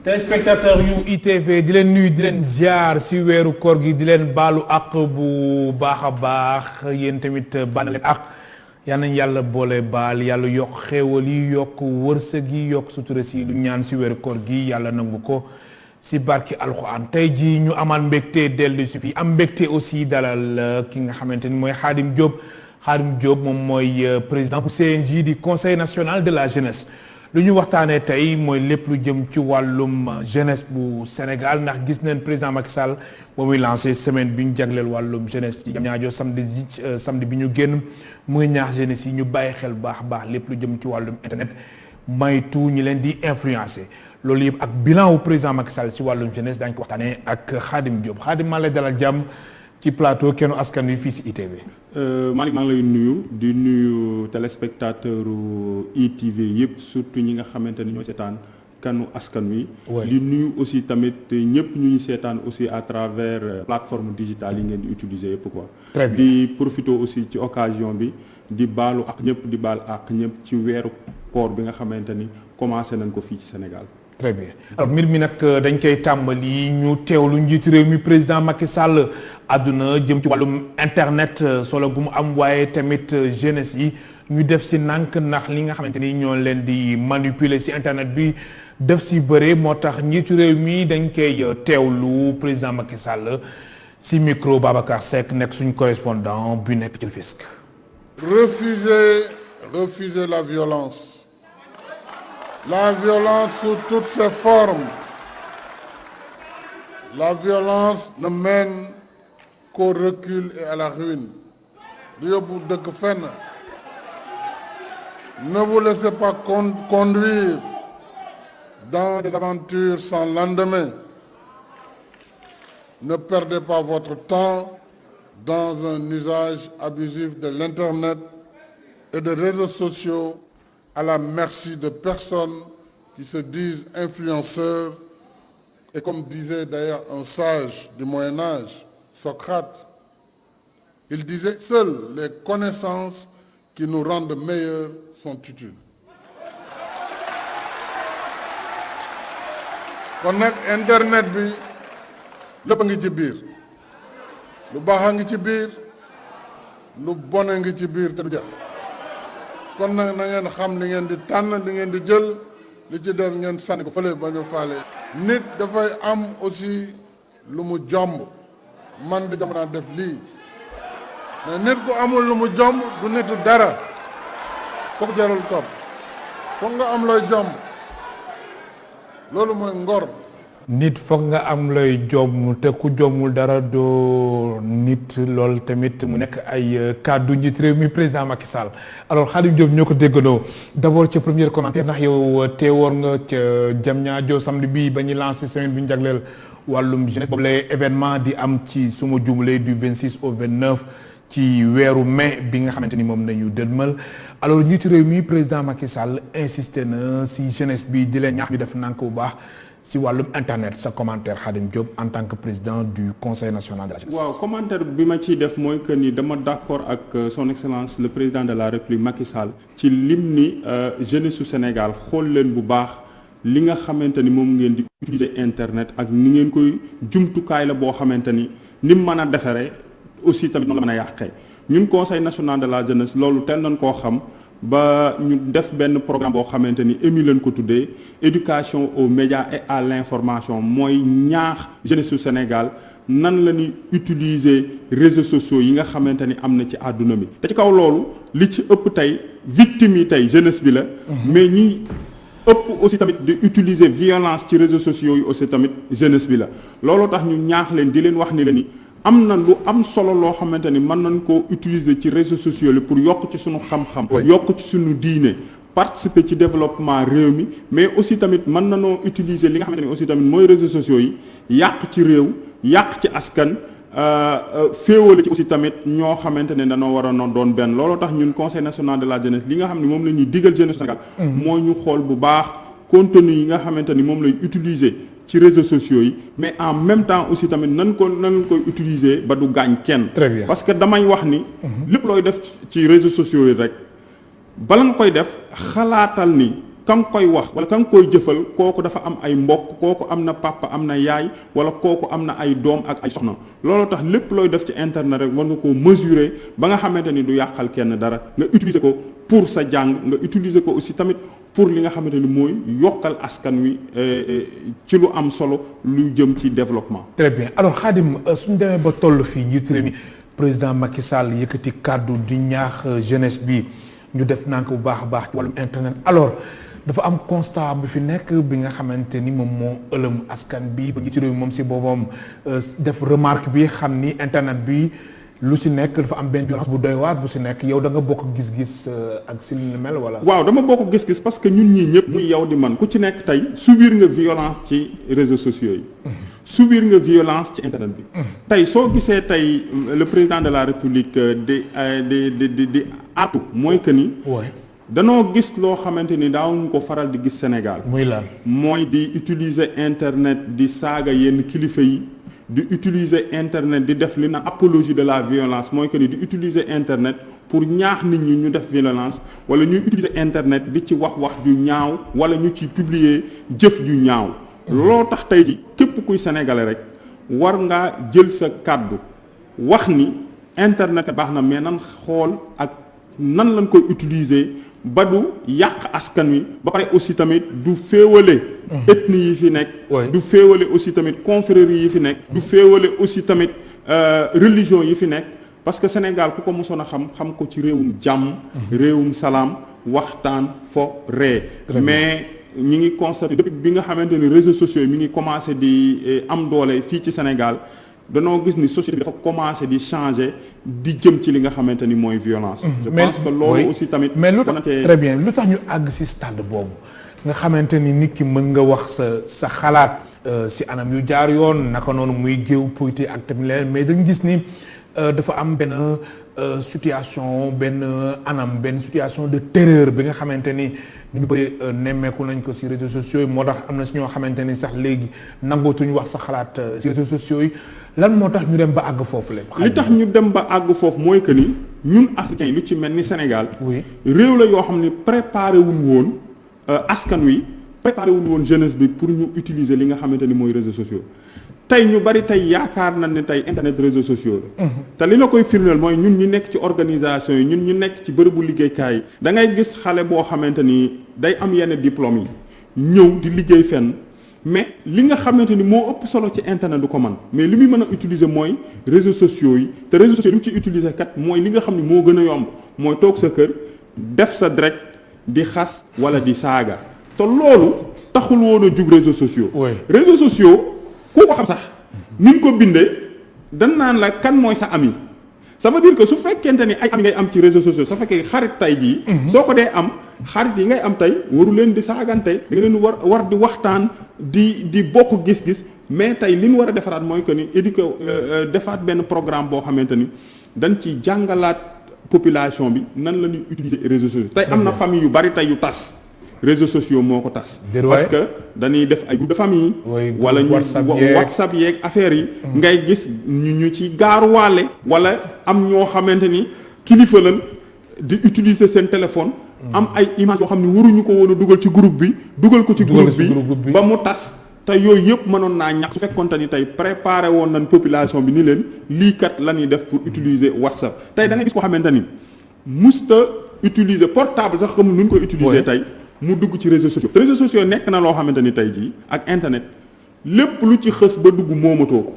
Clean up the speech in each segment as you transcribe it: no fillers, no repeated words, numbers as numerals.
téléspectateur yu ITV di leen nuyu di leen ziar si weeru koor gi di leen baalu àq bu baax a baax yéen tamit baal leen àq yal nañ yàlla boole baal yàlla yokk xéewal yi yokk wërsëg yi yokk sutura si lu ñaan si weeru koor gi yàlla nangu ko si barki alxuraan tey jii ñu amal mbégte dellu si fii am mbégte aussi dalal ki nga xamante ni mooy Khadim Diop moom mooy président bu CNJ di conseil national de la jeunesse. lu ñu waxtaanee tey mooy lépp lu jëm ci wàllum jeunesse bu Sénégal ndax gis nañ président Macky Sall ba muy lancé semaine bi ñu jagleel wàllum jeunesse ci ñaajo samedi bi ñu génn mu ngi ñaax jeunesse yi ñu bàyyi xel baax a baax lépp lu jëm ci wàllum internet maytu ñi leen di influencer loolu yëpp ak bilan wu président Macky Sall si wàllum jeunesse daañu ko waxtaanee ak Khadim Diop Khadim maa lay dalal jàmm ci plateau Kennu Askan Wi fii si ITV. Malick maa ngi lay nuyu di nuyu téléspectateur ITV yëpp surtout ñi nga xamante ni ñoo seetaan Kennu Askan Wi. di nuyu aussi tamit ñëpp ñu seetaan aussi à travers plateforme digitale yi ngeen di utiliser yëpp quoi. très bien di profiter aussi ci occasion bi di baalu ak ñëpp di baal ak ñëpp ci weeru koor bi nga xamante ni commencé nañ ko fii ci Sénégal. très bien alors mbir mi nag dañ koy tàmbali ñu teewlu njiitu réew mi président Macky Sall àdduna jëm ci wàllum internet solo gu mu am waaye tamit jeunesse yi ñu def si nànk ndax li nga xamante ni ñoo leen di manipuler si internet bi def si bëre moo tax njiitu réew mi dañ koy teewlu président Macky Sall si micro Babacar Seck nekk suñu correspondant bu nekk ci Rufisque. Refuser la violence. La violence sous toutes ses formes. La violence ne mène qu'au recul et à la ruine. Du yóbbu dëkk fenn. Ne vous laissez pas conduire dans des aventures sans lendemain. Ne perdez pas votre temps dans un usage abusif de l'Internet et des réseaux sociaux à la merci de personnes qui se disent influenceurs et comme disait d'ailleurs un sage du Moyen Âge, Socrate, il disait seules les connaissances qui nous rendent meilleurs sont utiles. kon nag internet bi lépp a ngi ci biir lu baax a ngi ci biir lu bon a ngi ci biir te du jeex kon nag na ngeen xam li ngeen di tànn li ngeen di jël li ci def ngeen sànni ko fële ba ñu faale. nit dafay am aussi lu mu jomb man di jamono def lii mais nit ku amul lu mu jomb du nitu dara foog jarul topp foog nga am looy jomb loolu mooy ngor. nit foog nga am looy jomm te ku jommul dara doo nit loolu tamit mu nekk ay kàddu njiit réew mi président Macky Sall alors Khadim Diop ñoo ko déggandoo d'abord ca premier commentaire ndax yow teewoon nga ca Diamniadio samedi bi ba ñu lancé semaine bi ñu jagleel wàllum jeunesse boobu lay événement di am ci suma jumlee du 26 au 29 ci weeru mai bi nga xamante ni moom nañu dëdmal alors njiitu réew mi président Macky Sall insisté na si jeunesse bi di leen ñaax ñu def nànk bu baax si wàllum internet sa commentaire Khadim Diop en tant que président du conseil national de la jeunesse. waaw commentaire bi ma ciy def mooy que ni dama d'accord ak son excellence le président de la république Macky Sall ci lim ni jeunesse su Sénégal xool leen bu baax li nga xamante ni moom ngeen di utiliser internet ak ni ngeen koy jumtukaay la boo xamante ni ni mu mën a defaree aussi tamit noonu la mën a yàqee ñun conseil national de la jeunesse loolu teel nañ koo xam. ba ñu def benn programme boo xamante ni émi leen ko tuddee éducation aux médias et à l'information mooy ñaax jeunesse su Sénégal nan la ñuy utiliser réseaux sociaux yi nga xamante ni am na ci àdduna bi te ci kaw loolu li ci ëpp tey victimes yi tey jeunesse bi la mais ñi ëpp aussi tamit di utiliser violence ci réseaux sociaux yi aussi tamit jeunesse bi la looloo tax ñu ñaax leen di leen wax ni la ni am na lu am solo loo xamante ni mën nañ koo utiliser ci réseaux sociaux yi pour yokk ci suñu xam-xam yokk ci suñu diine participer ci développement réew mi mais aussi tamit mën nañoo utiliser li nga xamante ni aussi tamit mooy réseaux sociaux yi yàq ci réew yàq ci askan féewale ci aussi tamit ñoo xamante ne dañoo war a doon benn looloo tax ñun conseil national de la jeunesse li nga xam ne moom la ñuy digal jeunesse Sénégal moo ñu xool bu baax contenu yi nga xamante ni moom lay utiliser ci réseaux sociaux yi mais en même temps aussi tamit nan koy utiliser ba du gaañ kenn. Très bien. parce que damay wax ni. lépp looy def ci réseaux sociaux yi rek bala nga koy def xalaatal ni ka nga koy wax wala ka nga koy jëfal kooku dafa am ay mbokk, kooku am na papa, am na yaay, wala kooku am na ay doom ak ay soxna. loolu tax lépp looy def ci internet rek war nga koo mesurer ba nga xamante ni du yàqal kenn dara, nga utiliser ko pour sa jàng, nga utiliser ko aussi tamit pour li nga xamante ni mooy yokkal askan wi ci lu am solo lu jëm ci développement. très bien alors Khadim suñu demee ba toll fii njiitu réew mi président Macky Sall yëkkati kàddu di ñaax jeunesse bi ñu def nànk bu baax a baax ci wàllum internet. alors dafa am constat bi fi nekk bi nga xamante ni moom moo ëlëm askan bi ba njiitu réew mi moom si boobam def remarque bi xam ni internet bi lu si nekk dafa am benn violence bu doy waar bu si nekk yow da nga bokk gis-gis ak si lu mel wala. waaw dama bokk gis-gis parce que ñun ñii ñëpp muy yow di man ku ci nekk tey subir nga violence ci réseaux sociaux yi. subir nga violence ci internet bi. tey soo gisee tey le président de la république di artu mooy que ni. danoo gis loo xamante ni daawuñu ko faral di gis Sénégal. muy lan mooy di utiliser internet di saaga yenn kilifa yi. di utiliser internet di def li na apologie de la violence mooy que ni di utiliser internet pour ñaax nit ñi ñu def violence wala ñuy utiliser internet di ci wax ju ñaaw wala ñu ci publier jëf ju ñaaw. loo tax tey ji képp kuy sénégalais rek war ngaa jël sa kàddu wax ni internet baax na mais nan xool ak nan lañ koy utiliser ba du yàq askan wi ba pare aussi tamit du féewale ethnie yi fi nekk du féewale aussi tamit confrérie yi fi nekk du féewale aussi tamit religion yi fi nekk parce que Sénégal ku ko mosoon a xam ko ci réewum jàmm réewum salaam waxtaan fo ree mais ñi ngi constaté depuis bi nga xamante ni réseaux sociaux yi mi ngi commencé di am doole fii ci Sénégal danoo gis ni société bi dafa commencé di changer di jëm ci li nga xamante ni mooy violence. je pense que loolu aussi tamit. mais lu tax très bien lu tax ñu àgg ci stade boobu nga xamante ni nit ki mën nga wax sa xalaat ci anam yu jaar yoon naka noonu muy géew politique ak tamit leneen mais dañu gis ni dafa am benn situation benn situation de terreur bi nga xamante ni ñu bëri nemmeeku nañ ko ci réseaux sociaux yi moo tax am na ci ñoo xamante ni sax léegi nangootuñu wax sa xalaat ci réseaux sociaux yi. lan moo tax ñu dem ba àgg foofu la. li tax ñu dem ba àgg foofu mooy que ni ñun africains yi lu ci mel ni Sénégal. réew la yoo xam ni préparé wuñ woon askan wi préparé wuñ woon jeunesse bi pour ñu utiliser li nga xamante ni mooy réseaux sociaux. tey ñu bari tey yaakaar nañ ne tey internet réseaux sociaux la. te li la koy firndeel mooy ñun ñi nekk ci organisation yi ñun ñu nekk ci bërëbu liggéeykaay yi. da ngay gis xale boo xamante ni day am yenn diplôme yi ñëw di liggéey fenn. mais li nga xamante ni moo ëpp solo ci internet du ko man mais li muy mën a utiliser mooy réseaux sociaux yi te réseaux sociaux yi li mu ci utiliser kat mooy li nga xam ni moo gën a yomb mooy toog sa kër def sa direct di xas wala di saaga te loolu taxul woon a jug réseaux sociaux. réseaux sociaux ku ko xam sax ni ñu ko bindee dañ naan la kan mooy sa ami ça veut dire que su fekkente ni ay ami ngay am ci réseaux sociaux su fekkee xarit tay jii. soo ko dee am xarit yi ngay am tey waru leen di saagante da nga leen war di waxtaan. di bokk gis-gis mais tey li ñu war a defaraat mooy que ni defaat benn programme boo xamante ni dañ ci jàngalaat population bi nan la ñuy utiliser réseaux sociaux tey am na famille yu bari tey yu tas réseaux sociaux moo ko tas parce que dañuy def ay groupe de famille wala ñu WhatsApp yeeg affaires yi ngay gis ñu ci gaaruwaale wala am ñoo xamante ni kilifa lañ di utiliser seen téléphone am ay image yoo xam ne waruñu ko woon a dugal ci groupe bi dugal ko ci groupe bi ba mu tas te yooyu yëpp mënoon naa ñàkk su fekkoonte ni tey préparé woon nañ population bi ni leen lii kat la ñuy def pour utiliser WhatsApp tey da nga gis ko xamante ni musta utiliser portable sax xamul nu ñu koy utiliser tey mu dugg ci réseaux sociaux réseaux sociaux nekk na loo xamante ni tey jii ak internet lépp lu ci xës ba dugg moomatoo ko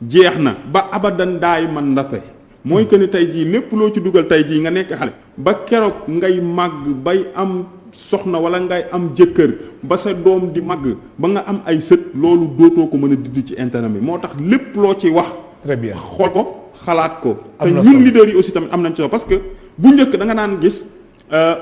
jeex na ba abadan daay man ndape mooy que ni tey jii lépp loo ci dugal tey jii nga nekk xale ba keroog ngay màgg bay am soxna wala ngay am jëkkër ba sa doom di màgg ba nga am ay sët loolu dootoo ko mën a dindi ci internet bi moo tax lépp loo ci wax. très bien xool ko xalaat ko. te ñun leaders yi aussi tamit am nañ ci parce que bu njëkk da nga daan gis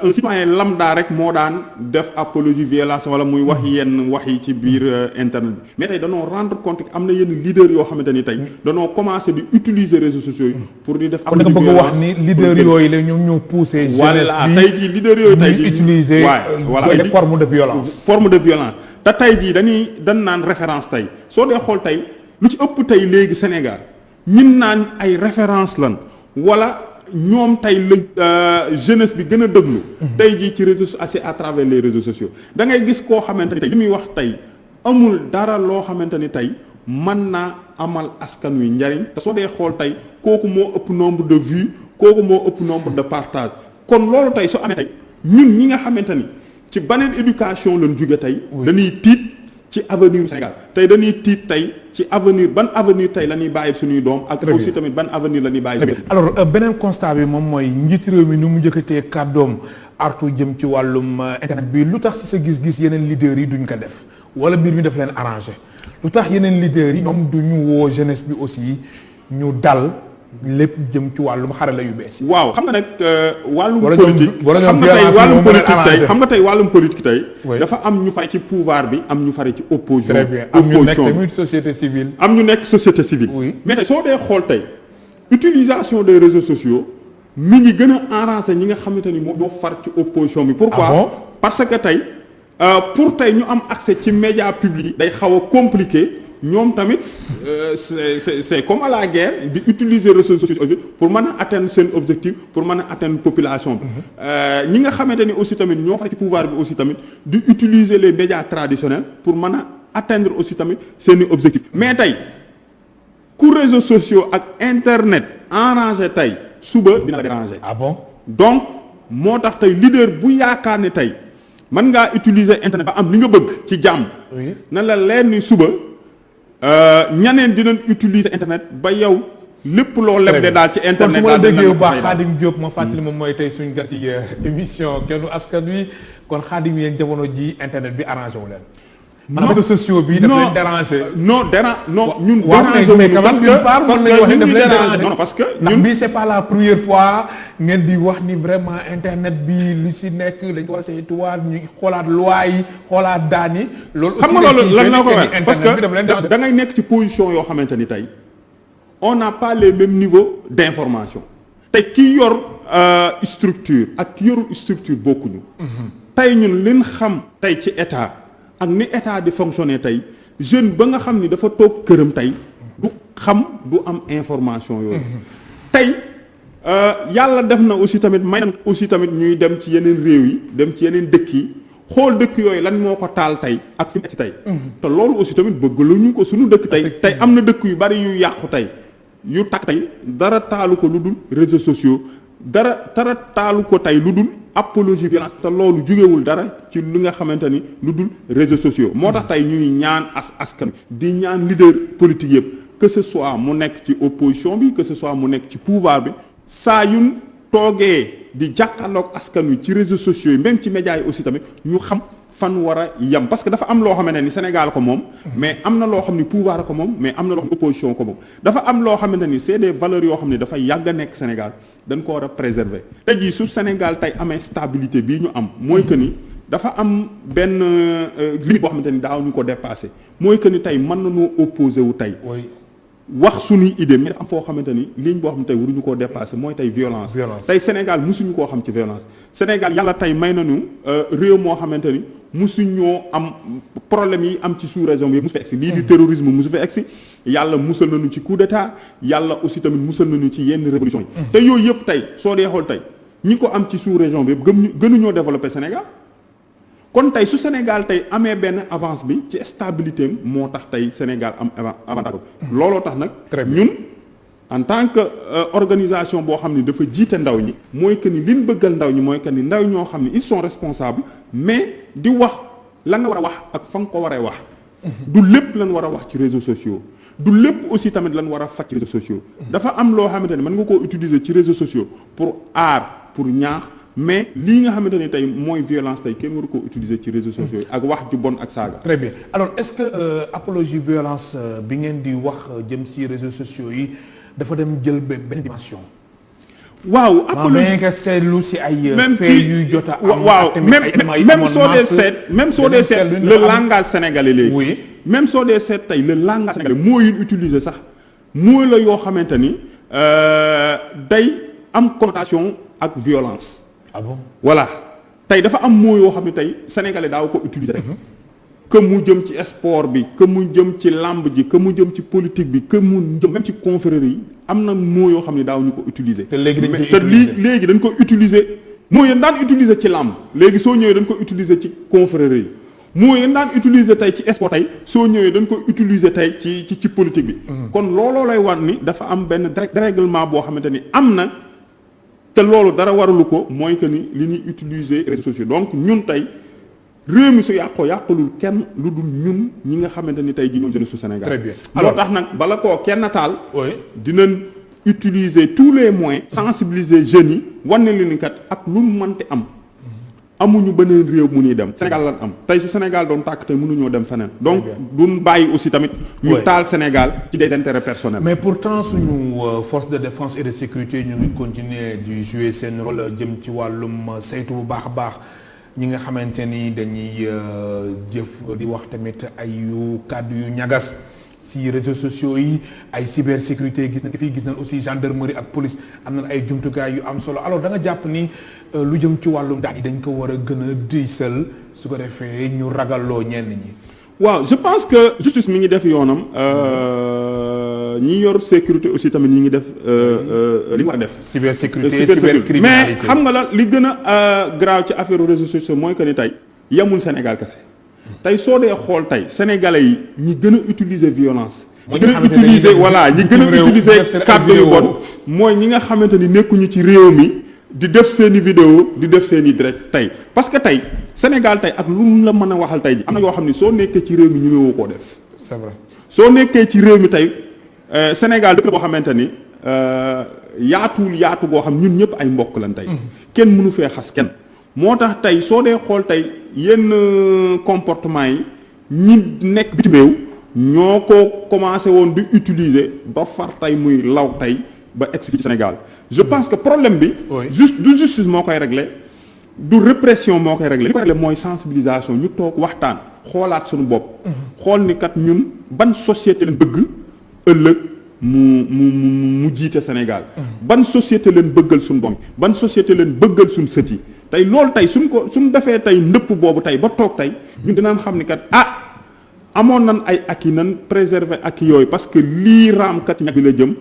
un citoyen lambda rek moo daan def apologie violence wala muy wax yenn wax yi ci biir internet bi mais tey danoo rendre compte que am na yenn leaders yoo xamante ni tey danoo commencé di utiliser réseaux sociaux yi pour di def. apologie violence kon da nga bëgg wax ni leaders yooyu la ñoom ñoo poussé. jeunesse bi tey jii leaders yooyu tey jii utiliser des formes de violence. forme de violence te tey jii dañ naan référence tey soo dee xool tey lu ci ëpp tey léegi Sénégal ñin naan ay référence lan wala ñoom tey la jeunesse bi gën a déglu. tey jii ci réseaux c'est à travers les réseaux sociaux da ngay gis koo xamante ni tey li muy wax tey amul dara loo xamante ni tey mën naa amal askan wi njariñ te soo dee xool tey kooku moo ëpp nombre de vues kooku moo ëpp nombre de partage kon loolu tey su amee tey ñun ñi nga xamante ni ci beneen éducation lañ jóge tey. dañuy tiit ci avenir Sénégal tey dañuy tiit tey ci avenir ban avenir tey la ñuy bàyyi suñuy doom. ak aussi tamit ban avenir la ñuy bàyyi. alors beneen constat bi moom mooy njiit réew mi nu mu njëkkatee kàddoom artu jëm ci wàllum internet bi lu tax si sa gis-gis yeneen leaders yi duñ ko def wala mbir mi daf leen arrangé lu tax yeneen leaders yi ñoom duñu woo jeunesse bi aussi ñu dal lépp jëm ci wàllum xarala yu bees yi. waaw xam nga nag wàllum politique xam nga tey wàllum politique tey dafa am ñu fare ci pouvoir bi am ñu fare ci opposition. très bien am ñu nekk tamit société civile. am ñu nekk société civile. oui mais tey soo dee xool tey utilisation des réseaux sociaux mi ngi gën a arrangé ñi nga xamante ni moom ñoo far ci opposition bi. pourquoi bon parce que tey pour tey ñu am accès ci médias publics yi day xaw a compliqué. ñoom tamit c'est comme à la guerre di utiliser réseaux sociaux pour mën a atteindre seen objectif pour mën a atteindre population bi ñi nga xamante ni aussi tamit ñoo xam ci pouvoir bi aussi tamit di utiliser les médias traditionnels pour mën a atteindre aussi tamit seeni objectif mais tey ku réseaux sociaux ak internet arrangé tey suba dina la déranger. ah bon donc moo tax tey leader bu yaakaar ne tey mën ngaa utiliser internet ba am li nga bëgg ci jàmm. oui na la leer ni suba. ñaneen dinañ utiliser internet ba yow lépp loo lebde daal ci internet. kon su ma la déggee bu baax Khadim Diop ma fàttali moom mooy tey suñ gan si émission Kennu Askan Wi kon Khadim yéen jamono ji internet bi arrangé wu leen. non réseaux sociaux bi daf leen déranger. non ñun déranger mais parce que ñun déranger non parce que ndax bii c'est pas la première fois ngeen di wax ni vraiment internet bi lu si nekk dañ ko war a saytuwaat ñu xoolaat loi yi xoolaat daan yi. loolu aussi xam nga loolu lan la ko wax parce que da ngay nekk ci position yoo xamante ni tey on n'a pas les mêmes niveaux d'information tey ki yor structure ak ki yorul structure bokkuñu. tey ñun liñ xam tey ci état. ak ni état di fonctionner tey jeune ba nga xam ni dafa toog këram tey du xam du am information yooyu. tey yàlla def na aussi tamit may na aussi tamit ñuy dem ci yeneen réew yi dem ci yeneen dëkk yi xool dëkk yooyu lan moo ko taal tey ak fi mu ci tey. te loolu aussi tamit bëgg lu ñu ko suñu dëkk tey. tey am na dëkk yu bari yu yàqu tey yu takk tey dara taalu ko lu dul réseaux sociaux dara taalu ko tey lu dul. apologie violence te loolu jugewul dara ci li nga xamante ni lu dul réseaux sociaux moo tax tey ñuy ñaan askan di ñaan leader politique yëpp que ce soit mu nekk ci opposition bi que ce soit mu nekk ci pouvoir bi saa yun toogee di jàkkaarloog askan wi ci réseaux sociaux yi même ci médias yi aussi tamit ñu xam fan war a yem parce que dafa am loo xamante ni Sénégal ko moom mais am na loo xam ni pouvoir ko moom mais am na loo xam ni opposition ko moom dafa am loo xamante ni c'est des valeurs yoo xam ne dafay yàgg a nekk Sénégal dañ ko war a préserver tey jii su Sénégal tey amee stabilité bii ñu am mooy que ni dafa am benn limite boo xamante ni daaw ñu ko dépassé mooy que ni tey mën nañoo opposé wu tey wax suñuy idée mais dafa am foo xamante ni ligne boo xam ne tey waruñu koo dépassé mooy tey violence tey Sénégal musuñu koo xam ci violence Sénégal yàlla tey may nañu réew moo xamante ni musuñoo am problème yi am ci sous-région bi musu fa egsi lii di terrorisme musu fa egsi yàlla musal nañu ci coup d'état yàlla aussi tamit musal nañu ci yenn révolution yi te yooyu yëpp tey soo dee xool tey ñi ko am ci sous-région bi yëpp gënuñoo développé Sénégal kon tey su Sénégal tey amee benn avance bi ci stabilité am moo tax tey Sénégal am avantage looloo tax nag ñun en tant que organisation boo xam ne dafa jiite ndaw ñi mooy que ni liñ bëggal ndaw ñi mooy que ni ndaw ñoo xam ne ils sont responsables mais di wax la nga war a wax ak fa nga ko waree wax du lépp lan war a wax ci réseaux sociaux du lépp aussi tamit lan war a faj ci réseaux sociaux dafa am loo xamante ne mën nga koo utiliser ci réseaux sociaux pour aar pour ñaax mais lii nga xamante ne tey mooy violence tey kenn waru koo utiliser ci réseaux sociaux yi ak wax ju bon ak saaga. très bien alors est-ce que apologie violence bi ngeen di wax jëm ci réseaux sociaux yi dafa dem jël benn dimension. waaw apologie nga seetlu si ay. même faits yuy jot a am. waaw même soo dee seet le langage sénégalais léegi. oui même soo dee seet tey le langage sénégalais moo yu utiliser sax mooy la yoo xamante ni day am connotation ak violence. ah bon voilà tey dafa am moo yoo xam ne tey sénégalais daaw ko utiliser rek. que mu jëm ci sport bi que mu jëm ci lamb ji que mu jëm ci politique bi que mu jëm même ci confrérie yi am na mots yoo xam ne daaw ñu ko utiliser. te léegi dañ koy te léegi dañ ko utiliser mots yéen daan utiliser ci làmb léegi soo ñëwee dañ ko utiliser ci confrérie yi mots yéen daan utiliser tey ci sport tey soo ñëwee dañ ko utiliser tey ci politique bi. kon looloo lay war ni dafa am benn dérèglement boo xamante ni am na te loolu dara waralu ko mooy que ni li ñuy utiliser réseaux sociaux donc ñun tey. réew mi su yàqoo yàqalul kenn lu dul ñun ñi nga xamante ni tey jii ñoo jeunesse su Sénégal. Très bien moo tax nag bala koo kenn taal. oui dinañ utiliser tous les moyens. sensibiliser jeunes yi wan ne leen kat ak lu mu mënti am. amuñu beneen réew mu ñuy dem. Sénégal lan am tey su Sénégal doon tàkk tey mënuñoo dem feneen. donc duñ bàyyi aussi tamit. ñu taal Sénégal ci des intérêts personnels. mais pourtant suñu force de défense et de sécurité ñu ngi continuer di jouer seen rôle jëm ci wàllum saytu bu baax a baax. ñi nga xamante ni dañuy jëf di wax tamit ay yu kàddu yu ñagas si réseaux sociaux yi ay cybersécurité gis nañ fii gis nañ aussi gendarmerie ak police am nañ ay jumtukaay yu am solo alors da nga jàpp ni lu jëm ci wàllum daal yi dañ ko war a gën a diisal su ko defee ñu ragalloo ñenn ñi. waaw je pense que justice mi ngi def yoonam ñi yor sécurité aussi tamit ñi ngi def li ma def. cybersécurité cybercriminalité mais xam nga la li gën a grave ci affaire réseaux sociaux mooy que ni tey yemul Sénégal kese tey soo dee xool tey sénégalais yi ñi gën a utiliser violence. ñi gën a utiliser voilà ñi gën a utiliser kàddu yu bon mooy ñi nga xamante ni nekkuñu ci réew mi di def seeni vidéo di def seeni direct tey parce que tey Sénégal tey ak lu mu la mën a waxal tey ji am na yoo xam ni soo nekkee ci réew mi ñemewoo koo def. c'est vrai soo nekkee ci réew mi tey Sénégal dëkk boo xamante ni yaatuwul yaatu goo xam ñun ñëpp ay mbokk lan tey. kenn mënu fee xas kenn. moo tax tey soo dee xool tey yenn comportement yi ñi nekk bitim réew ñoo ko commencé woon di utiliser ba far tey muy law tey ba egsi ci Sénégal je pense que problème bi. du justice moo koy régler du répression moo koy régler li koy régler mooy sensibilisation ñu toog waxtaan xoolaat suñu bopp. xool ni kat ñun ban société lañ bëgg ëllëg mu jiite Sénégal. ban société leen bëggal suñu doom ban société leen bëggal suñu sët yi tey loolu tey suñ defee tey ndëpp boobu tey ba toog tey ñun dinaan xam ni kat amoon nan ay acquis nan préserver acquis yooyu parce que lii raamkat ñag bi la jëm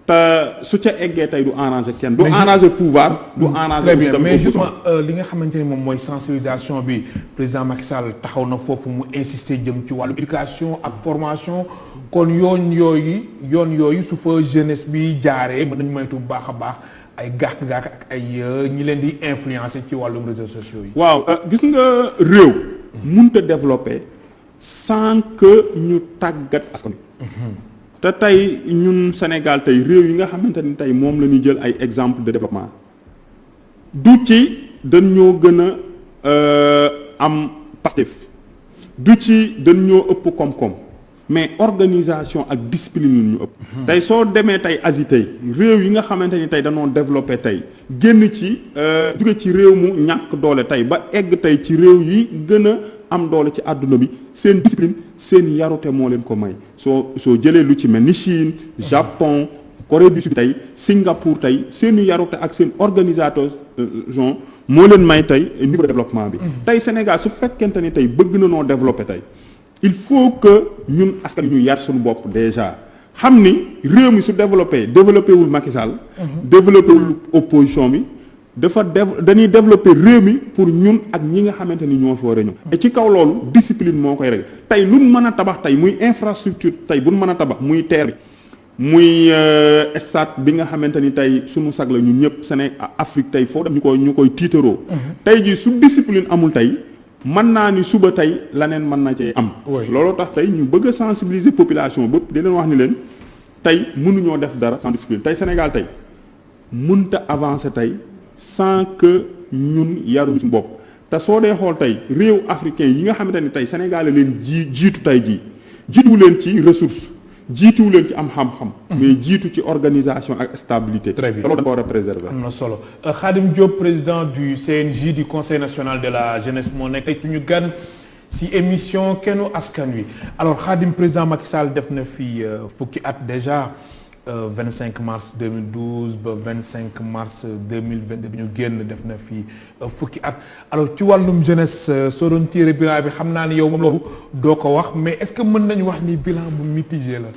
te su ca eggee tey du arranger kenn du arranger pouvoir du arranger mais justement li nga xamante ni moom mooy sensibilisation bi président Macky Sall taxaw na foofu mu insister jëm ci wàllu éducation ak formation kon yoon yooyu su fa jeunesse bi jaaree mën nañu moytu bu baax a baax ay gàkk-gàkk ak ay ñi leen di influencer ci wàllum réseaux sociaux yi. waaw gis nga réew mënut a développer sans que ñu tàggat askan te tey ñun Sénégal tey réew yi nga xamante ni tey moom la ñuy jël ay exemple de développement du ci dañ ñoo gën a am Pastef du ci dañ ñoo ëpp koom-koom mais organisation ak discipline la ñu ëpp. tey soo demee tey Asie tey réew yi nga xamante ni tey dañoo développé tey génn ci jóge ci réew mu ñàkk doole tey ba egg tey ci réew yi gën a am doole ci àdduna bi seen discipline seen yarute moo leen ko may soo jëlee lu ci mel ni Chine Japon Corée du Sud tey Singapour tey seen yarute ak seen organisation moo leen may tey niveau de développement bi. tey Sénégal su fekkente ni tey bëgg na noo développer tey il faut que ñun askan ñu yar suñu bopp déjà xam ni réew mi su développé wul Macky Sall. développé wul opposition bi. dañuy développer réew mi pour ñun ak ñi nga xamante ni ñoo fi war a ñëw. et ci kaw loolu discipline moo koy rek tey lu mën a tabax tey muy infrastructure tey bu mën a tabax muy terre bi muy stade bi nga xamante ni tey suñu sag la ñun ñëpp Sénégal Afrique tey foo dem ñu koy tiitaroo. tey jii su discipline amul tey mën naa ni suba tey laneen mën na cee am. looloo tax tey ñu bëgg a sensibiliser population bépp di leen wax ni leen tey mënuñoo def dara sans discipline tey Sénégal tey mënta avancer tey. sans que ñun yaruñ suñu bopp te soo dee xool tey réew africain yi nga xamante ni tey Sénégal leen jiitu tey jii jiituwu leen ci ressource jiituwu leen ci am xam-xam. mais jiitu ci organisation ak stabilité. très bien loolu dafa war a préserver. am na solo Khadim Diop président du CNJ du conseil national de la jeunesse moo nekk tey suñu gan si émission Kennu Askan Wi alors Khadim président Macky Sall def na fi fukki at déjà. 25 mars 2012 ba 25 mars 2022 bi ñu génn def na fi fukki at alors ci wàllum jeunesse soo doon tiré bilan bi xam naa ni yow moom loolu doo ko wax mais est-ce que mën nañu wax ni bilan bu mitigé la.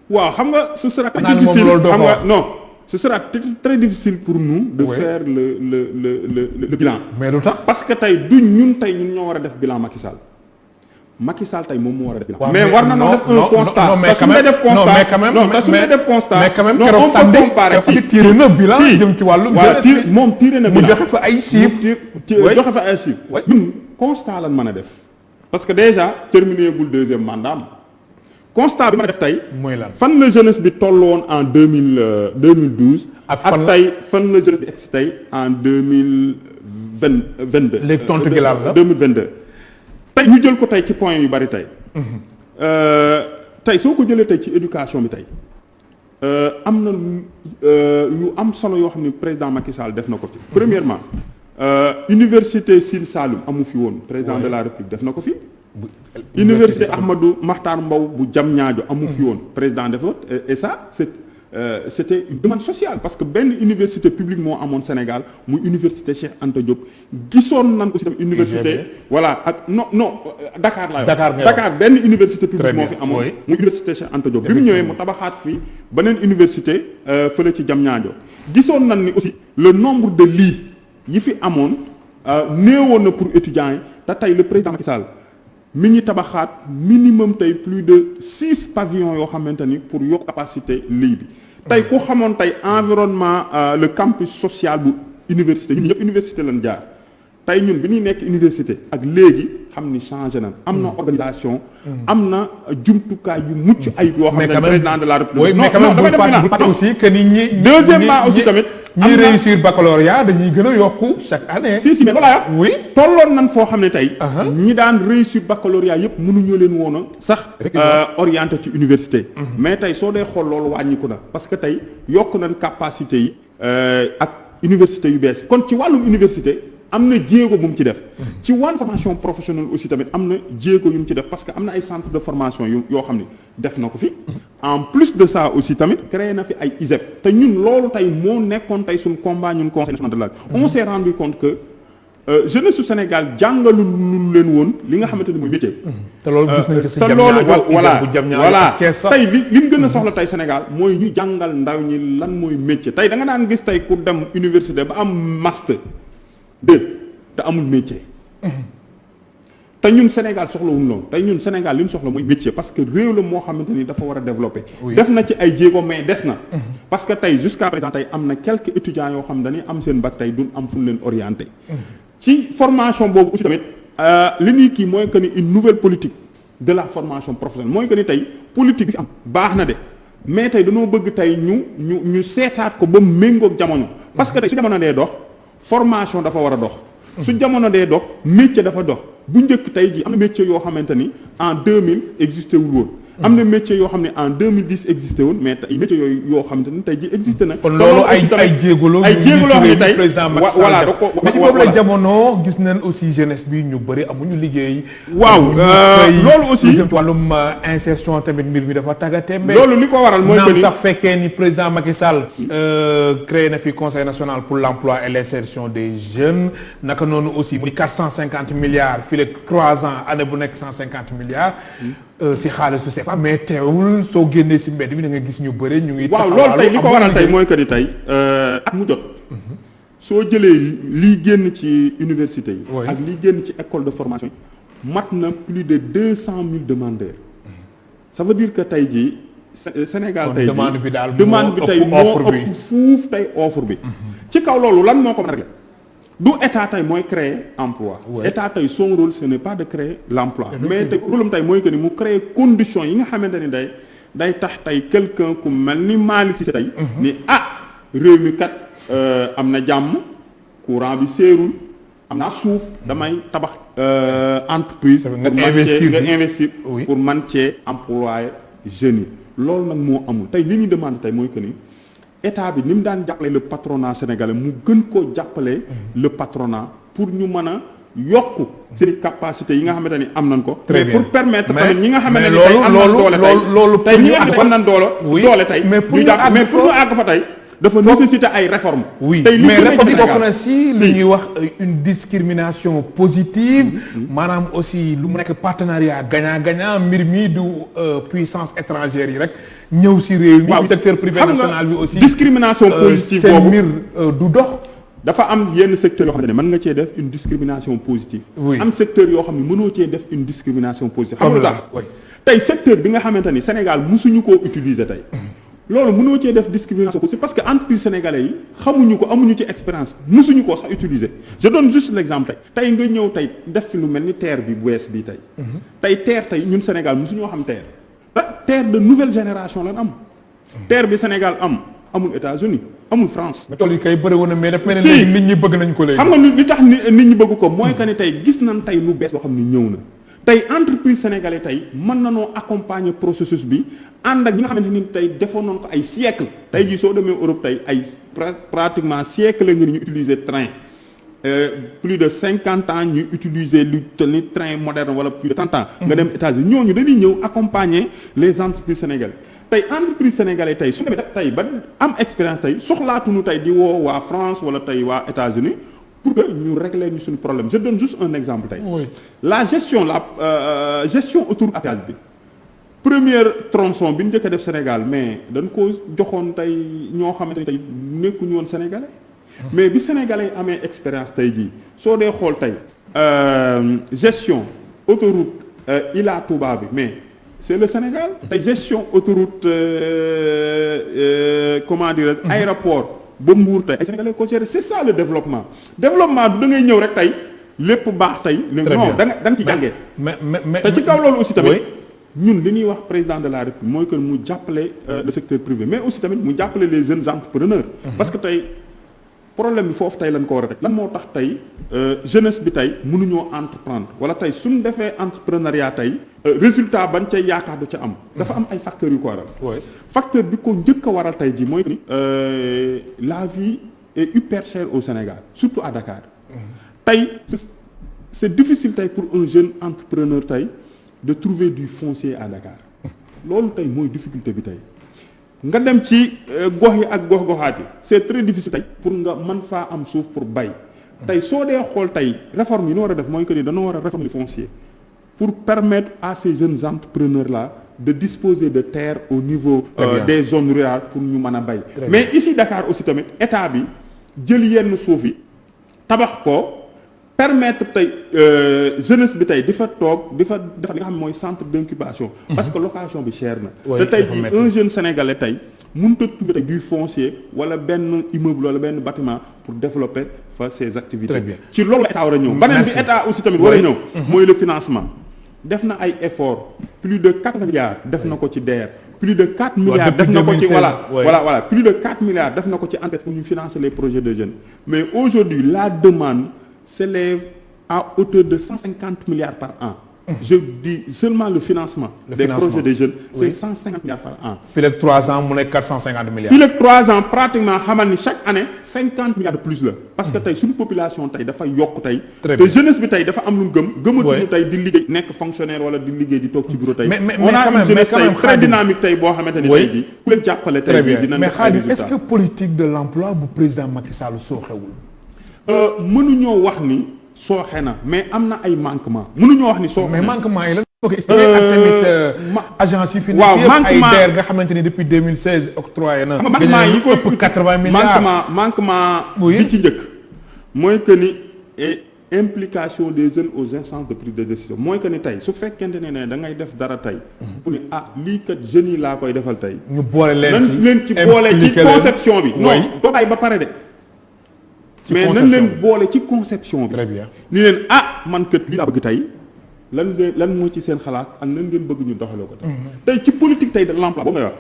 waaw xam nga ce sera très Xanaa ne moom difficile loolu doo xam ko nga wax. non ce sera très difficile pour nous de Oui. faire le bilan. mais lu tax. parce que tey ñun ñoo war a def bilan Macky Sall tey moom moo war a def bilan. waaw, mais war na noo def un constat. non mais te su ñu def constat mais quand même non te su ñu def constat. mais quand même non keroog on peut samedi comparer keroog si tiré na bilan si. jëm ci wàllum waaw jeunesse bi. moom tiré na mu bilan joxe fa ay chiffres. Oui. joxe fa ay chiffres. Oui. ñun constat lañ mën a def. parce que déjà terminé gul deuxième mandat am constat bi ma def tey. mooy lan. fan la jeunesse bi tolloon en 2012. ak fan la tey fan la jeunesse bi egsi tey en 2022. léegi tontu gi laal la 2022. tey ñu jël ko tey ci point yu bari tey. tey soo ko jëlee tey ci éducation bi tey am na yu am solo yoo xam ne président Macky Sall def na ko fi. premièrement université Sine Saloum amu fi woon. président de la République def na ko fi. université Ahmadou Mahtar Mbow bu Diamniadio amu fi woon. président def na et ça c'était une demande sociale parce que benn université publique moo amoon Sénégal muy université Cheikh Anta Diop gisoon nan aussi tamit université voilà ak non Dakar laa Dakar benn université publique moo fi amoon muy université Cheikh Anta Diop bi mu ñëwee mu tabaxaat fii beneen université fële ci Diamniadio gisoon nan ni aussi le nombre de lits yi fi amoon néewoon na pour étudiants yi te tey le président Macky Sall mi ngi tabaxaat minimum tey plus de 6 pavillons yoo xamante ni pour yokk capacité lii bi tey ku xamoon tey environnement le campus social bu université ñun ñëpp université lañ jaar tey ñun bi ñuy nekk université ak léegi xam ni changé na am na organisation am na jumtukaay yu mucc ayib yoo xam ne président de la République mais quand même bu fàtte aussi que ni ñi deuxièmement aussi tamit ñi réussir baccalauréat dañuy gën a yokku chaque année. si mais voilà oui tolloon nan foo xam ne tey ñi daan réussir baccalauréat yëpp mënuñu leen woon a sax orienté ci université mais tey soo dee xool loolu wàññiku na parce que tey yokk nañ capacité yi ak université yu bees kon ci wàllum université am na jéego bu mu ci def ci wàllu formation professionnelle aussi tamit am na jéego yu mu ci def parce que am na ay centre de formation yoo xam ne def na ko fi en plus de ça aussi tamit créé na fi ay ISEP te ñun loolu tey moo nekkoon tey suñu combat ñun conseil national de la on s'est rendu compte que jeunesse su Sénégal jàngalu lu leen woon li nga xamante ni mooy métier te loolu gis nañ ci si te loolu voilà tey li ñu gën a soxla tey Sénégal mooy ñu jàngal ndaw ñi lan mooy métier tey da nga daan gis tey ku dem université ba am master te amul métier te ñun Sénégal soxlawuñ loolu tey ñun Sénégal li ñu soxla mooy métier parce que réew la moo xamante ni dafa war a développer def na ci ay jéego mais des na parce que tey jusqu'à présent tey am na quelques étudiants yoo xam dañuy am seen bac tey duñ am fu ñu leen orienté ci formation boobu aussi tamit li ñuy kii mooy que ni une nouvelle politique de la formation professionnelle mooy que ni tey politique bi fi am baax na de mais tey dañoo bëgg tey ñu seetaat ko ba mu méngoog jamono parce que tey su jamono dee dox formation dafa war a dox su jamono dee dox métier dafa dox bu njëkk tey ji am na métier yoo xamante ni en 2000 existé wul woon am na métier yoo xam ne en 2010 existé woon mais tey métier yooyu yoo xamante ni tey ji existé na kon loolu ay jéego la xam ne tey président Macky Sall voilà mais si boobu la jamono gis nañ aussi jeunesse bi ñu bëri amuñu liggéey waaw loolu aussi jëm ci wàllum insertion tamit mbir mi dafa tàggatémbe loolu li ko waral mooy que naam sax fekkee ni président Macky Sall créé na fi conseil national pour l'emploi et l'insertion des jeunes naka noonu aussi muy 450 milliards fii le 3 ans année bu nekk 150 milliards si xaalisu CFA mais teewul soo génnee si mbedd bi da nga gis ñu bëri ñu ngi waaw loolu tey li ko waral tey mooy que ni tey at mu jot soo jëlee lii génn ci université yi ak lii génn ci école de formation yi mat na plus de 200 000 demandeurs ça veut dire que tey jii Sénégal tey demande bi daal demande bi tey moo ëpp fuuf tey offre bi ci kaw loolu lan moo ko mën a régler du état tey mooy créer emploi état tey son rôle ce n'est pas de créer l'emploi mais tey rôle am tey mooy que ni mu créer conditions yi nga xamante ni day tax tey quelqu'un ku mel ni Malick Sy tey ni réew mi kat am na jàmm courant bi seerul am naa suuf damay tabax entreprise nga investir pour man cee employer jeunes yi loolu nag moo amul tey li ñu demande tey mooy que ni état bi ni mu daan jàppale le patronat sénégalais mu gën koo jàppale le patronat pour ñu mën a yokk seen capacité yi nga xamante ni am nañ ko mais pour permettre tamit ñi nga xamante ni tey am nañ doole tey ñi nga xam ne am nañ doole tey mais pour ñu àgg fa tey dafa nécessiter ay réformes. oui tey mais réforme yi bokk na si lu ñuy wax une discrimination positive. maanaam aussi lu mu nekk partenariat gagnant-gagnant mbir mi du puissance étrangère yi rek ñëw si réew mi. waaw secteur privé national bi aussi. discrimination positive boobu seen mbir du dox. dafa am yenn secteur yoo xam ne mën nga cee def une discrimination positive. oui am secteur yoo xam ne mënoo cee def une discrimination positive. comme xam nga tey secteur bi nga xamante ni Sénégal musuñu koo utiliser tey. loolu mënoo cee def discrimination positive parce que entreprise sénégalais yi xamuñu ko amuñu ci expérience musuñu koo sax utiliser. je donne juste l'exemple tey nga ñëw tey def fi lu mel ni TER bi bu bees bii tey. tey TER tey ñun Sénégal musuñoo xam TER. TER de nouvelle génération lañ am. TER bi Sénégal amul États-Unis amul France. mais tool yi kay bëri woon na mais daf mel ne nit ñi bëgg nañ ko léegi. xam nga li tax nit ñi bëgg ko mooy que ni tey gis nañ tey lu bees loo xam ni ñëw na tey entreprise sénégalais tey mën nanoo accompagner processus bi ànd ak ñi nga xamante ni tey defoon nañ ko ay siècle tey jii soo demee Europe tey ay pratiquement siècle la ñu utiliser train plus de 50 ans ñu utiliser lu tel ni train moderne wala plus de 30 ans. nga dem États-Unis ñooñu dañuy ñëw accompagner les entreprises sénégalaises. tey entreprise sénégalais tey su demee tey ba am expérience tey soxlaatuñu tey di woo waa France wala tey waa États-Unis pour que ñu régler ñu suñu problème je donne juste un exemple tey. oui la gestion autoroute à péage bi première tronçon bi ñu njëkk a def Sénégal mais dañ ko joxoon tey ñoo xamante ni tey nekkuñu woon sénégalais. mais bi sénégalais amee expérience tey jii soo dee xool tey gestion autoroute Ila Touba bi mais. c'est le Sénégal tey gestion autoroute comment dire aéroport ba Mbour tey ay Sénégalais ko gérer c'est ça le développement du da ngay ñëw rek tey lépp baax tey non da nga ci jàngee mais te ci kaw loolu aussi tamit ñun li ñuy wax président de la République mooy que mu jàppale le secteur privé mais aussi tamit mu jàppale les jeunes entrepreneurs parce que tey problème bi foofu tey lañ ko war a rek lan moo tax tey jeunesse bi tey mënuñoo entreprendre wala tey suñ defee entrepreneuriat tey résultat bañ cay yaakaar du ca am dafa am ay facteurs yu ko waral facteur bi ko njëkk a waral tey ji mooy ni la vie est hyper chère au Sénégal surtout à Dakar tey c'est difficile tey pour un jeune entrepreneur tey de trouver du foncier à Dakar loolu tey mooy difficulté bi tey nga dem ci gox yi ak gox-goxaat yi c'est très difficile tey pour nga mën faa am suuf pour bay tey soo dee xool tey réforme yi ñu war a def mooy que ni dañoo war a réformer foncier pour permettre à ces jeunes entrepreneurs là de disposer de terres au niveau des zones rurales pour ñu mën a bay mais ici Dakar aussi tamit état bi jël yenn suuf yi tabax ko permettre tey jeunesse bi tey di fa toog di fa def li nga xam ne mooy centre d'incubation parce que location bi cher na te tey jii un jeune sénégalais tey mënut a trouver tey du foncier wala benn immeuble wala benn bâtiment pour développer fa ses activités ci loolu la état war a ñëw beneen bi état aussi tamit war a ñëw mooy le financement def na ay efforts plus de 4 milliards def na ko ci DER plus de 4 milliards def na ko ci voilà plus de 4 milliards def na ko ci entreprise pour ñu financer les projets de jeunes mais aujourd'hui la demande s'élève à hauteur de 150 milliards par an. Je dis seulement le financement des projets des jeunes, c'est 150 milliards par an. Fii ak 3 ans mu nekk 450 milliards. Fii ak 3 ans pratiquement xamal ni chaque année 50 milliards de plus la. parce que tey suñu population tey dafa yokk tey. te jeunesse bi tey dafa am lu gëmatuñu tey di liggéey nekk fonctionnaire wala di liggéey di toog ci bureau tey. on a une jeunesse tey très dynamique tey boo xamante ni tey jii ku leen jàppale tey jii dina mais Khadim est-ce que politique de l'emploi bu président Macky Sall sooxewul. mënuñoo wax ni sooxe na mais am na ay manquements mënuñoo wax ni sooxe na mais manquement yi lan moo ko expliqué ak tamit agence yi fi nekk yëpp ay DER nga xamante ni depuis 2016 octroyé na. manquement yi ko ëpp 80 milliards manquement bi ci njëkk mooy que ni implication des jeunes aux instances de prise de décision mooy que ni tey su fekkente ne da ngay def dara tey pour ni lii kat jeunes yi laa koy defal tey. ñu boole leen ci boole ci conception bi. non doo bàyyi ba pare de. mais nañ leen boole ci conception bi. très bien ni leen man kat lii laa bëgg tey lan moo ci seen xalaat ak nan ngeen bëgg ñu doxaloo ko tey ci politique tey de l'emploi boobu ngay wax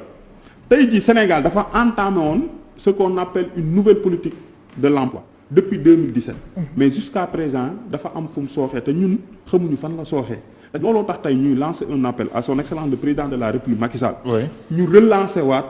tey jii Sénégal dafa entamé woon ce qu'on appelle une nouvelle politique de l'emploi depuis 2017 mais jusqu'à présent dafa am fu mu sooxee te ñun xamuñu fan la sooxee looloo tax tey ñuy lancer un appel à son excellence le président de la République Macky Sall ñu relancer waat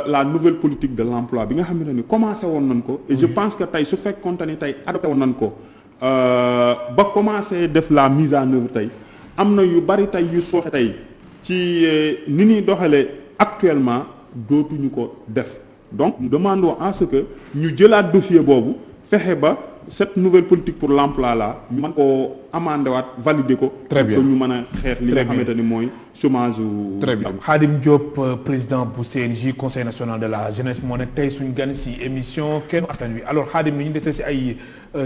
la nouvelle politique de l'emploi bi nga xamante ni commencé woon nañ ko et je pense que tey su fekkoonte ni tey adopté woon nañ ko ba commencé def la mise en œuvre tey am na yu bari tey yu sooxe tey ci ni ñuy doxalee actuellement dootuñu ko def donc nous demandons à ce que ñu jëlaat dossier boobu fexe ba cette nouvelle politique pour l'emploi là ñu mën koo amandé waat valider ko. Très bien pour que ñu mën a xeex li nga xamante ni mooy chômage très bien Khadim Diop président bu CNJ conseil national de la jeunesse moo ne tey suñu gan si émission kenn askan wi alors Khadim ni ñu desee si ay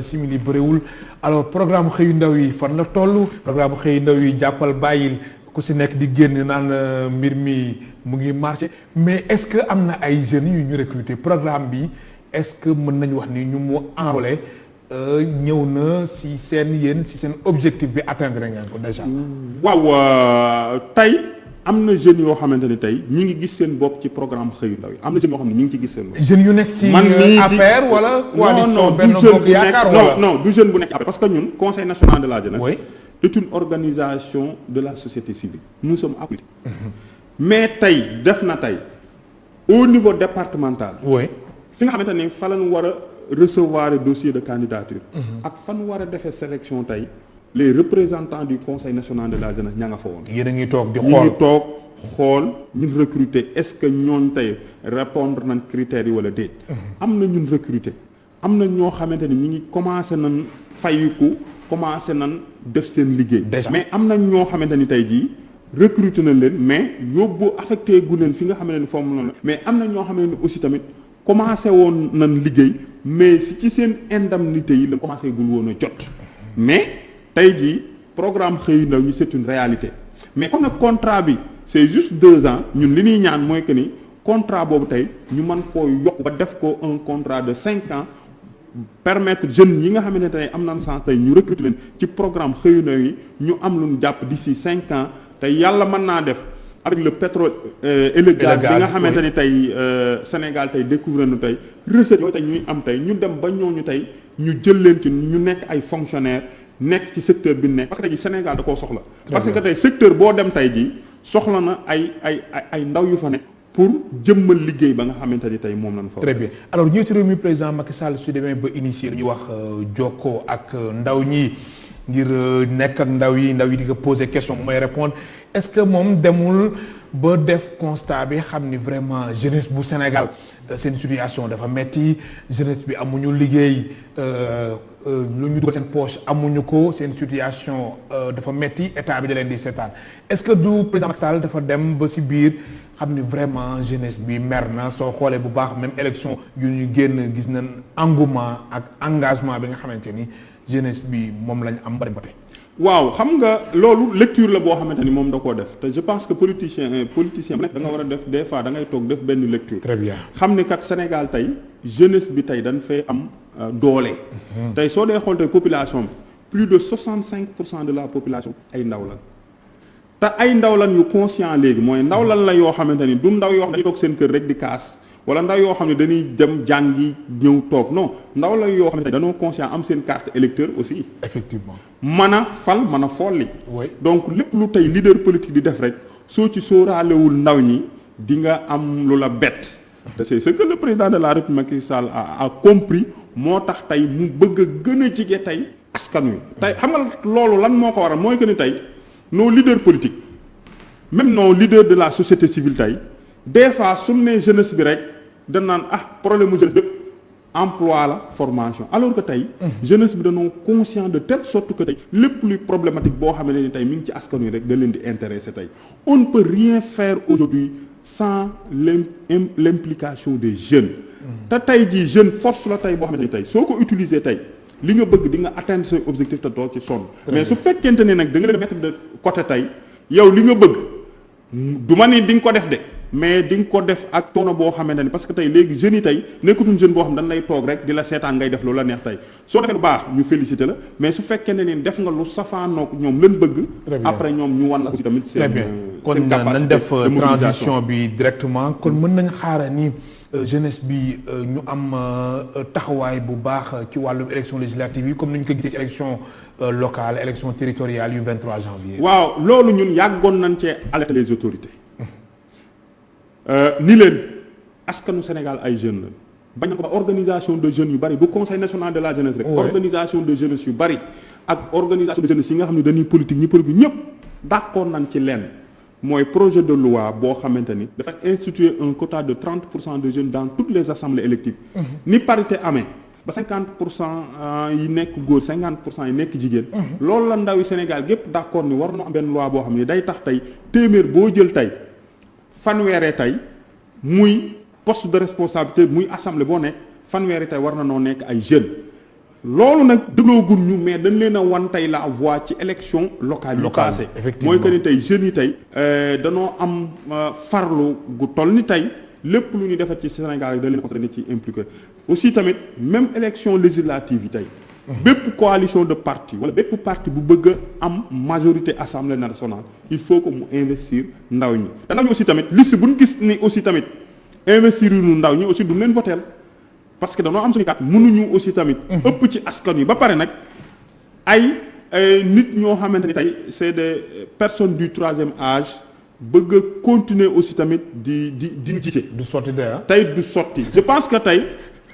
simili bëriwul alors programme xëyu ndaw yi fan la toll programme xëyu ndaw yi jàppal bàyyil ku si nekk di génn naan mbir mi mu ngi marché mais est-ce que am na ay jeunes yu ñu recruter programme bi est-ce que mën nañu wax ni ñu mu enrôlé ñëw na si seen objectif bi atteindre ngeen ko déjà. waaw tey am na jeunes yoo xamante ni tey ñi ngi gis seen bopp ci programme xëyu ndaw yi am na jeunes yoo xam ne ñi ngi ci gis seen bopp. jeunes yu nekk ci APR wala. coalition Benno Bokk Yaakaar wala non du jeune bu nekk APR parce que ñun conseil national de la jeunesse. oui c'est une organisation de la société civile. nous sommes apolitiques. mais tey def na tey au niveau départemental. oui fi nga xamante ni fa lañu war a recevoir dossier de candidature. ak fan war a defee sélection tey les représentants du conseil national de la jeunesse ña nga fa woon. yéen a ngi toog di xool ñu ngi toog xool ñun recruter est-ce que ñooñ tey répondre nañ critères yi wala déet. am na ñun recruter am na ñoo xamante ni ñi ngi commencé nañ fayiku commencé nañ def seen liggéey. mais am na ñoo xamante ni tey jii recruter nañ leen mais yóbbu affecté gu leen fi nga xamante ni foofu noonu la mais am na ñoo xamante ni aussi tamit. commencé woon nañ liggéey mais si ci seen indemnité yi la commencé gul woon a jot mais tey jii programme xëy ndaw ñi c'est une réalité mais comme nag contrat bi c'est juste 2 ans ñun li ñuy ñaan mooy que ni contrat boobu tey ñu mën koo yokk ba def ko un contrat de 5 ans permettre jeunes yi nga xamante ne tey am nañ chance tey ñu recruter leen ci programme xëy ndaw yi ñu am lu ñu jàpp d'ici 5 ans tey yàlla mën naa def. avec le pétrole et le gaz bi nga xamante ni tey Sénégal tey découvrir nu tey recette yooyu tey ñuy am tey ñu dem ba ñooñu tey ñu jël leen ci ñu nekk ay fonctionnaires nekk ci secteur bi nekk parce que tey Sénégal da koo soxla. parce que tey secteur boo dem tey jii soxla na ay ndaw yu fa nekk pour jëmmal liggéey ba nga xamante ni tey moom lañ fa. très bien alors njiitu réew mi président Macky Sall su demee ba initier lu ñuy wax jokkoo ak ndaw ñi ngir nekk ak ndaw yi di ko poser question mooy répondre est-ce que moom demul ba def constat bi xam ni vraiment jeunesse bu Sénégal seen situation dafa metti jeunesse bi amuñu liggéey lu ñu dugal seen poche amuñu ko seen situation dafa metti état bi da leen di seetaan est-ce que du président Macky Sall dafa dem ba ci biir xam ni vraiment jeunesse bi mer na soo xoolee bu baax même élection yu ñu génn gis nañ engouement ak engagement bi nga xamante ni jeunesse bi moom lañ am ba dem voté. waaw xam nga loolu lecture la boo xamante ni moom da koo def te je pense que politicien bu nekk da nga war a def des fois da ngay toog def benn lecture. très bien xam ni kat Sénégal tey jeunesse bi tey dañ fay am doole. tey soo dee xool tey population bi plus de 65% de la population ay ndaw lan te ay ndaw lan yu conscient léegi mooy ndaw lan la yoo xamante ni du ndaw yoo xam ne dañuy toog seen kër rek di kaas. wala ndaw yoo xam ne dañuy dem jàngi ñëw toog non ndaw la yoo xam ne dañoo conscient am seen carte électeur aussi. effectivement mën a fal mën a folli. oui donc lépp lu tey leader politique di def rek soo ci sóoraalewul ndaw ñi di nga am lu la bett. te c'est ce que le président de la République Macky Sall a compris moo tax tey mu bëgg a gën a jige tey askan wi. tey xam nga loolu lan moo ko waral mooy que ni tey nos leaders politiques même nos leaders de la société civile tey des fois suñu nee jeunesse bi rek. dañ naan problème mu jeunesse bépp emploi la formation alors que tey jeunesse bi dañoo conscient de telle sorte que tey lépp luy problématique boo xam ne ni tey mi ngi ci askan wi rek da leen di intéresser tey on ne peut rien faire aujourd'hui sans l'implication des jeunes te tey jii jeune force la tey boo xam ne tey soo ko utiliser tey li nga bëgg di nga atteindre say objectif te doo ci sonn mais su fekkente ne nag da nga leen mettre de côté tey yow li nga bëgg du ma ni di nga ko def de mais di nga ko def ak tono boo xamante ni parce que tey léegi jeunes yi tey nekkatuñ jeune boo xam dañ lay toog rek di la seetaan ngay def lu la neex tey soo defee lu baax ñu féliciter la mais su fekkee ne ni def nga lu safaanook ñoom leen bëgg après ñoom ñu wan la aussi tamit seen kon nañ def transition bi directement kon mën nañ xaara ni jeunesse bi ñu am taxawaay bu baax ci wàllu élection législative yi comme ni ñu ko gisee ci élection locale élection territoriale yu 23 janvier. waaw loolu ñun yàggoon nañ cee alerter les autorités ni leen askanu Sénégal ay jeunes la bañ na ko ba organisation de jeunes yu bari bu conseil national de la jeunesse rek. organisation de jeunesse yu bari ak organisation de jeunesse yi nga xam ne dañuy politique ñi politique ñëpp d'accord nañ ci lenn mooy projet de loi boo xamante ni dafa instituer un quota de 30% de jeunes dans toutes les assemblées électives. ni parité amee ba 50% yi nekk góor 50% yi nekk jigéen. loolu la ndawi Sénégal gépp d'accord ni war na am benn loi boo xam ne day tax tey téeméer boo jël tey fanweeree tey muy poste de responsabilité muy assemblée boo nekk fanweeri tey war na noo nekk ay jeunes. loolu nag dëgloogun ñu mais dañ leen a wan tey la voix ci élection locale yi passé mooy que ni tey jeunes yi tey danoo am farlu gu toll ni tey lépp lu ñu defar ci Sénégal yi da leen ko ci impliqué aussi tamit même élection législative yi tey bépp coalition de parti wala bépp parti bu bëgg a am majorité assemblée nationale il faut que mu investir ndaw ñi te ndaw ñi aussi tamit liste bu ñu gis ni aussi tamit investir yu ndaw ñi aussi du leen voteel parce que dañoo am suñu carte mënuñu aussi tamit ëpp ci askan wi ba pare nag ay nit ñoo xamante ni tey c'est des personnes du troisième âge bëgg a continuer aussi tamit di jiite. du sotti de tey du sotti je pense que tey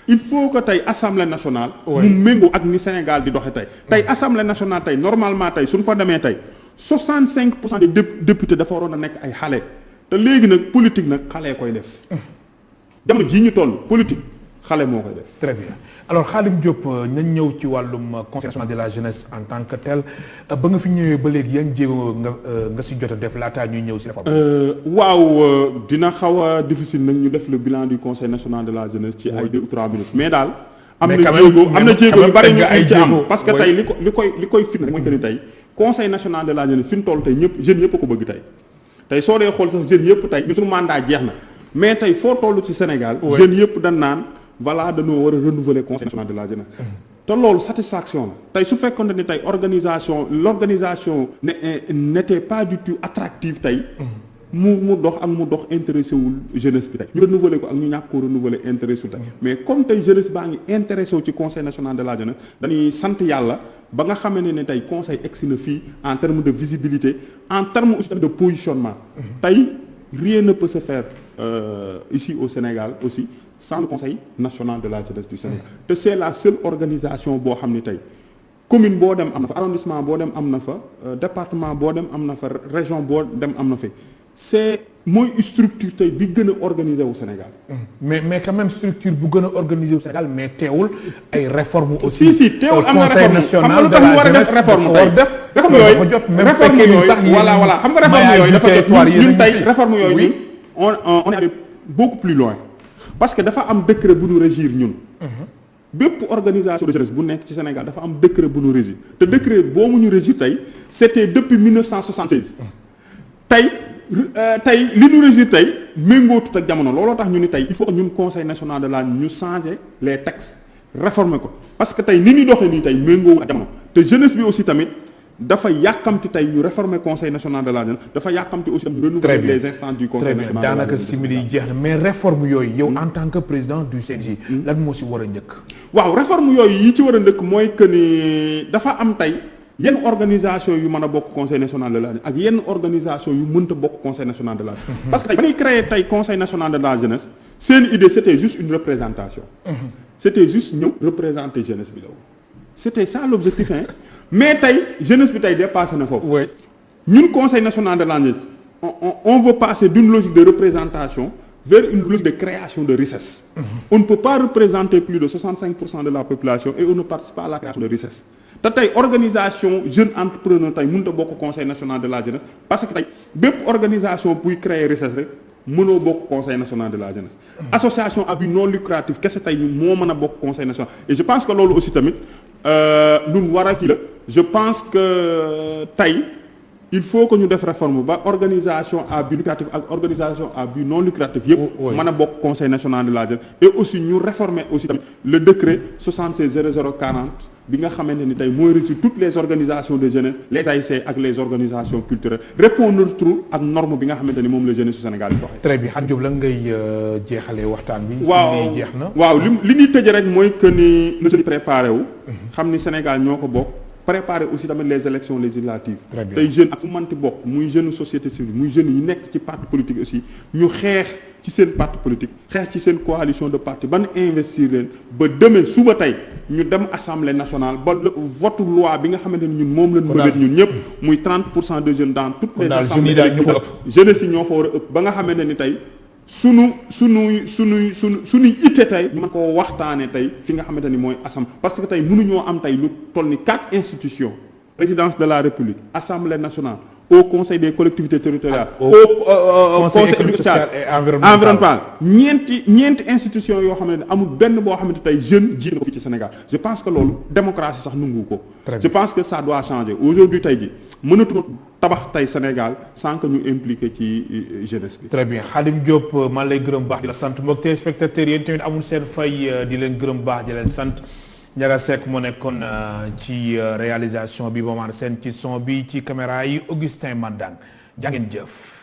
il faut que tey assemblée nationale. mu méngoo ak ni Sénégal di doxe tey assemblée nationale tey normalement tey suñu fa demee tey 65% des députés dafa waroon a nekk ay xale te léegi nag politique nag xale koy def jamono jii ñu toll politique xale moo koy def. très bien alors Khadim Diop nañ ñëw ci wàllum conseil national de la jeunesse en tant que tel ba nga fi ñëwee ba léegi yan jéego nga si jot a def laataa ñuy ñëw si réforme. waaw dina xaw a difficile nag ñu def le bilan du conseil national de la jeunesse ci ay 2 ou 3 minutes mais daal. am na jéego yu bari ñu ci am parce que tey li koy firnde mooy que ni tey conseil national de la jeunesse fi mu toll tey ñëpp jeunes yëpp a ko bëgg tey soo dee xool sax jeunes yëpp tey ñu suñu mandat jeex na mais tey foo toll ci Sénégal. jeunes yëpp dañ naan. voilà dañoo war a renouveler conseil national de la jeunesse te loolu satisfaction la tey su fekkoon ni tey l'organisation n'était pas du tout attractive tey mu dox intéressé wul jeunesse bi tey ñu renouveler ko ak ñu ñàkk koo renouveler intéressé wul tey mais comme tey jeunesse baa ngi intéressé wu ci conseil national de la jeunesse dañuy sant yàlla ba nga xamee ne tey conseil egsi na fii en termes de visibilité en termes aussi de positionnement tey rien ne peut se faire ici au Sénégal aussi sans le conseil national de la jeunesse du Sénégal te c'est la seule organisation boo xam ni tey commune boo dem am na fa arrondissement boo dem am na fa département boo dem am na fa région boo dem am na fa c'est mooy structure tey bi gën a organisé wu Sénégal. mais quand même structure bu gën a organisé wu Sénégal mais teewul ay réformes aussi. si teewul am na réforme xam nga lu tax ñu war a def réforme tey réforme yooyu voilà xam nga réforme yooyu dafa jot ñun tey réforme yooyu ñun on est allé beaucoup plus loin. parce que dafa am décret bu ñu régir ñun. bépp organisation de jeunesse bu nekk ci Sénégal dafa am décret bu ñu régir te décret boobu ñu régir tey c'était depuis 1976. tey li ñu régir tey méngootut ak jamono looloo tax ñu ni tey il faut que ñun conseil national de la ñu changer les textes réformer ko parce que tey ni ñuy doxee nii tey méngoowul ak jamono te jeunesse bi aussi tamit. dafa yàkkamti tey ñu réformer conseil national de la jeunesse dafa yàkkamti aussi tam renouveler les instances du conseil national de la jeunesse daanaka simili yi jeex na mais réforme yooyu yow en tant que président du CNJ lan moo si war a njëkk waaw réforme yooyu yi ci war a njëkk mooy que ni dafa am tey yenn organisation yu mën a bokk conseil national de la jeunesse ak yenn organisation yu mënta bokk conseil national de la jeunesse parce que tey ba ñuy créer tey conseil national de la jeunesse seen idée c'était juste une représentation c'était juste ñëw représenter jeunesse bi la woon c'était ça l'objectif hein mais tey jeunesse bi tey dépassé na foofu. ñun conseil national de la jeunesse on veut passer d'une logique de représentation vers une logique de création de richesse. On ne peut pas représenter plus de 65% de la population et on ne participe pas à la création de richesse. te tey organisation jeune entrepreneur tey mënut a bokk conseil national de la jeunesse parce que tey bépp organisation buy créer richesse rek mënoo bokk conseil national de la jeunesse. association à but non lucratif kese tey moo mën a bokk conseil national et je pense que loolu aussi tamit lu war a kii la. je pense que tey il faut que ñu def réforme ba organisation à but lucratif ak organisation à but non lucratif yëpp mën a bokk conseil national de la jeunesse et aussi ñu réformer aussi tamit le décret 760040 bi nga xamante ni tey mooy régir toutes les organisations de jeunesse les AIC ak les organisations culturelles répondre trop ak norme bi nga xamante ni moom la jeunesse su Sénégal di doxee. très bien Khadim Diop lan ngay jeexalee waxtaan bi. waaw jeex na. waaw li ñuy tëjee rek mooy que ni na jeunes préparé wu. xam ni Sénégal ñoo ko bokk préparer aussi tamit les élections législatives. Très bien. tey jeune ak fu manti bokk muy jeune société civile muy jeunes yi nekk ci parti politique aussi ñu xeex ci seen parti politique xeex ci seen coalition de parti ban investir leen ba demee suba tey ñu dem assemblée nationale ba vote loi bi nga xamante ni ñun moom lañ mëbét ñun ñëpp muy 30% de jeunes dans toutes les assemblées jeunesse yi ñoo fa war a ëpp ba nga xamante ni tey sunuy itte tey ñu mën koo waxtaane tey fi nga xamante ni mooy assemblée parce que tey mënuñoo am tey lu toll ni 4 institutions présidence de la république assemblée nationale au conseil des collectivités territoriales au conseil économique social et environnemental ñeenti institution yoo xamante ne amul benn boo xamante tey jeune jiite ko fii ci Sénégal je pense que loolu démocratie sax nangu ko je pense que ça doit changer aujourd'hui tey ji mënatuma tabax tey Sénégal sans que ñu impliqué ci jeunesse bi. très bien Khadim Diop man lay gërëm baax di la sant mbokk téléspectateurs yéen tamit amul seen fay di leen gërëm baax di leen sant Ndiaga Seck moo nekkoon ci réalisation bi Momar Sène ci son bi ci caméra yi Augustin Mandang jaa ngeen jëf.